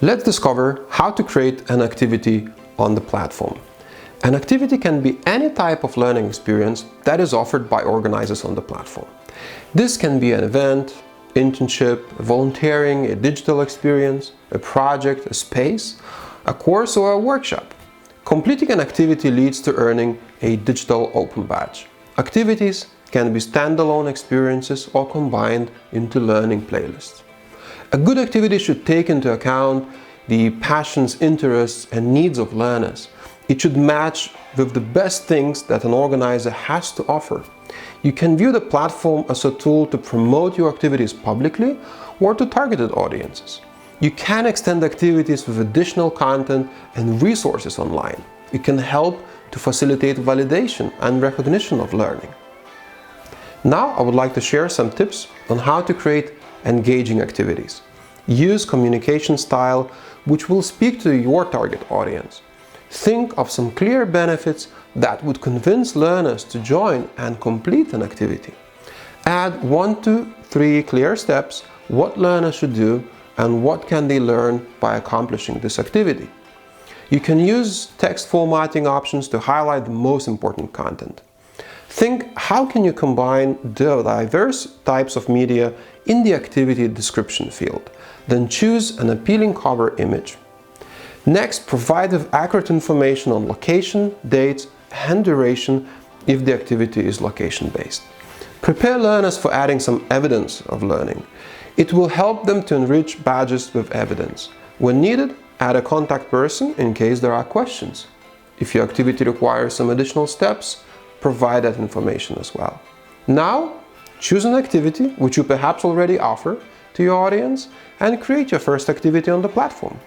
Let's discover how to create an activity on the platform. An activity can be any type of learning experience that is offered by organizers on the platform. This can be an event, internship, volunteering, a digital experience, a project, a space, a course or a workshop. Completing an activity leads to earning a digital open badge. Activities can be standalone experiences or combined into learning playlists. A good activity should take into account the passions, interests and needs of learners. It should match with the best things that an organizer has to offer. You can view the platform as a tool to promote your activities publicly or to targeted audiences. You can extend activities with additional content and resources online. It can help to facilitate validation and recognition of learning. Now I would like to share some tips on how to create engaging activities. Use communication style which will speak to your target audience. Think of some clear benefits that would convince learners to join and complete an activity. Add 1 to 3 clear steps what learners should do and what can they learn by accomplishing this activity. You can use text formatting options to highlight the most important content. Think how can you combine the diverse types of media in the activity description field. Then choose an appealing cover image. Next, provide with accurate information on location, dates and duration if the activity is location-based. Prepare learners for adding some evidence of learning. It will help them to enrich badges with evidence. When needed, add a contact person in case there are questions. If your activity requires some additional steps, provide that information as well. Now, choose an activity which you perhaps already offer to your audience and create your first activity on the platform.